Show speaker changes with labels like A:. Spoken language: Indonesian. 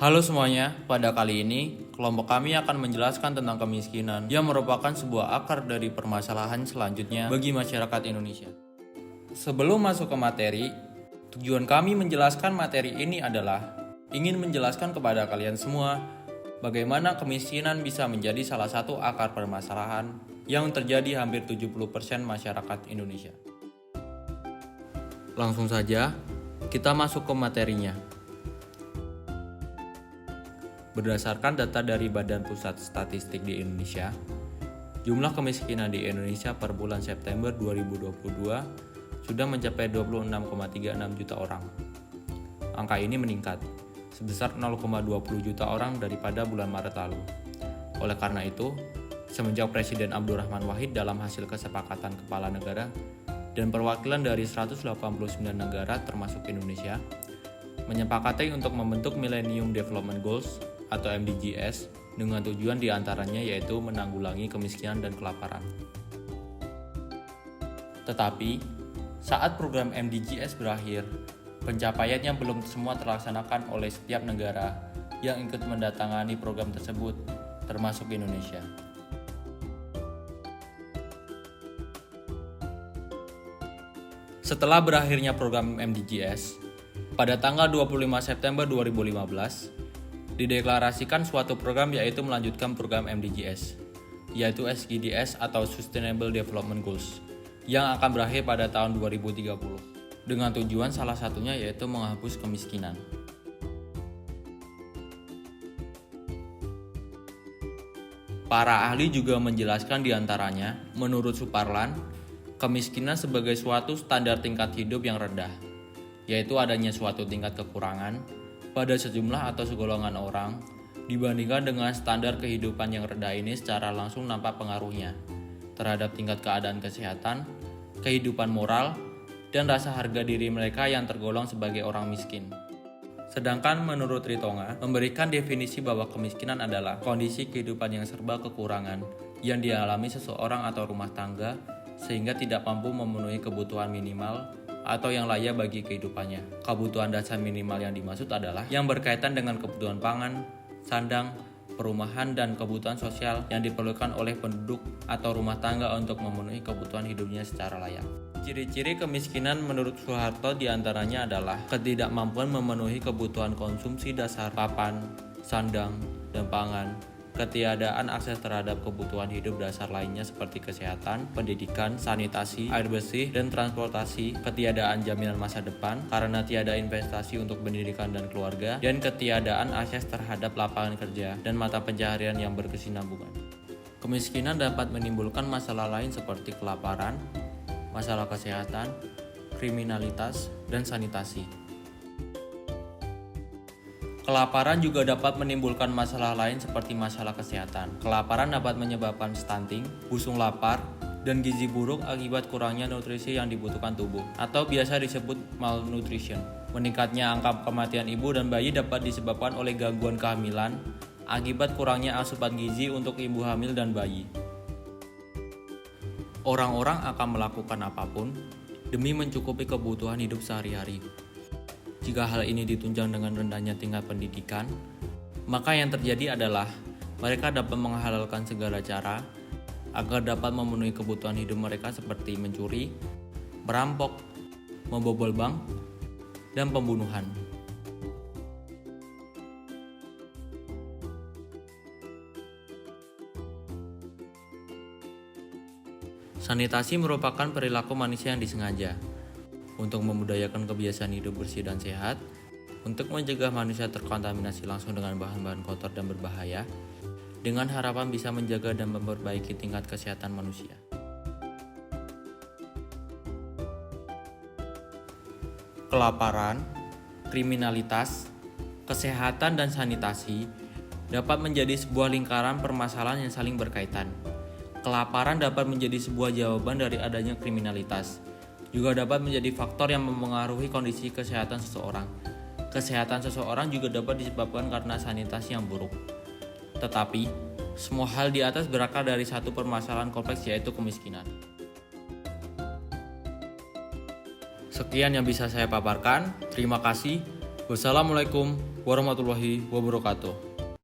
A: Halo semuanya, pada kali ini kelompok kami akan menjelaskan tentang kemiskinan yang merupakan sebuah akar dari permasalahan selanjutnya bagi masyarakat Indonesia. Sebelum masuk ke materi, tujuan kami menjelaskan materi ini adalah ingin menjelaskan kepada kalian semua bagaimana kemiskinan bisa menjadi salah satu akar permasalahan yang terjadi hampir 70% masyarakat Indonesia. Langsung saja, kita masuk ke materinya. Berdasarkan data dari Badan Pusat Statistik di Indonesia, jumlah kemiskinan di Indonesia per bulan September 2022 sudah mencapai 26,36 juta orang. Angka ini meningkat sebesar 0,20 juta orang daripada bulan Maret lalu. Oleh karena itu, semenjak Presiden Abdurrahman Wahid dalam hasil kesepakatan kepala negara dan perwakilan dari 189 negara termasuk Indonesia menyepakati untuk membentuk Millennium Development Goals atau MDGs dengan tujuan diantaranya yaitu menanggulangi kemiskinan dan kelaparan. Tetapi, saat program MDGs berakhir, pencapaiannya belum semua terlaksanakan oleh setiap negara yang ikut mendatangani program tersebut, termasuk Indonesia. Setelah berakhirnya program MDGs, pada tanggal 25 September 2015, dideklarasikan suatu program yaitu melanjutkan program MDGs, yaitu SDGs atau Sustainable Development Goals, yang akan berakhir pada tahun 2030, dengan tujuan salah satunya yaitu menghapus kemiskinan. Para ahli juga menjelaskan diantaranya, menurut Suparlan, kemiskinan sebagai suatu standar tingkat hidup yang rendah, yaitu adanya suatu tingkat kekurangan pada sejumlah atau segolongan orang dibandingkan dengan standar kehidupan yang rendah ini secara langsung nampak pengaruhnya terhadap tingkat keadaan kesehatan, kehidupan moral, dan rasa harga diri mereka yang tergolong sebagai orang miskin. Sedangkan menurut Ritonga, memberikan definisi bahwa kemiskinan adalah kondisi kehidupan yang serba kekurangan yang dialami seseorang atau rumah tangga sehingga tidak mampu memenuhi kebutuhan minimal atau yang layak bagi kehidupannya. Kebutuhan dasar minimal yang dimaksud adalah yang berkaitan dengan kebutuhan pangan, sandang, perumahan, dan kebutuhan sosial yang diperlukan oleh penduduk atau rumah tangga untuk memenuhi kebutuhan hidupnya secara layak. Ciri-ciri kemiskinan menurut Soeharto diantaranya adalah ketidakmampuan memenuhi kebutuhan konsumsi dasar papan, sandang, dan pangan, ketiadaan akses terhadap kebutuhan hidup dasar lainnya seperti kesehatan, pendidikan, sanitasi, air bersih, dan transportasi, ketiadaan jaminan masa depan karena tiada investasi untuk pendidikan dan keluarga, dan ketiadaan akses terhadap lapangan kerja dan mata pencaharian yang berkesinambungan. Kemiskinan dapat menimbulkan masalah lain seperti kelaparan, masalah kesehatan, kriminalitas, dan sanitasi. Kelaparan juga dapat menimbulkan masalah lain seperti masalah kesehatan. Kelaparan dapat menyebabkan stunting, busung lapar, dan gizi buruk akibat kurangnya nutrisi yang dibutuhkan tubuh, atau biasa disebut malnutrition. Meningkatnya angka kematian ibu dan bayi dapat disebabkan oleh gangguan kehamilan akibat kurangnya asupan gizi untuk ibu hamil dan bayi. Orang-orang akan melakukan apapun demi mencukupi kebutuhan hidup sehari-hari. Jika hal ini ditunjang dengan rendahnya tingkat pendidikan, maka yang terjadi adalah mereka dapat menghalalkan segala cara agar dapat memenuhi kebutuhan hidup mereka seperti mencuri, merampok, membobol bank, dan pembunuhan. Sanitasi merupakan perilaku manusia yang disengaja untuk membudayakan kebiasaan hidup bersih dan sehat, untuk mencegah manusia terkontaminasi langsung dengan bahan-bahan kotor dan berbahaya, dengan harapan bisa menjaga dan memperbaiki tingkat kesehatan manusia. Kelaparan, kriminalitas, kesehatan, dan sanitasi dapat menjadi sebuah lingkaran permasalahan yang saling berkaitan. Kelaparan dapat menjadi sebuah jawaban dari adanya kriminalitas, juga dapat menjadi faktor yang mempengaruhi kondisi kesehatan seseorang. Kesehatan seseorang juga dapat disebabkan karena sanitasi yang buruk. Tetapi, semua hal di atas berakar dari satu permasalahan kompleks yaitu kemiskinan. Sekian yang bisa saya paparkan. Terima kasih. Wassalamualaikum warahmatullahi wabarakatuh.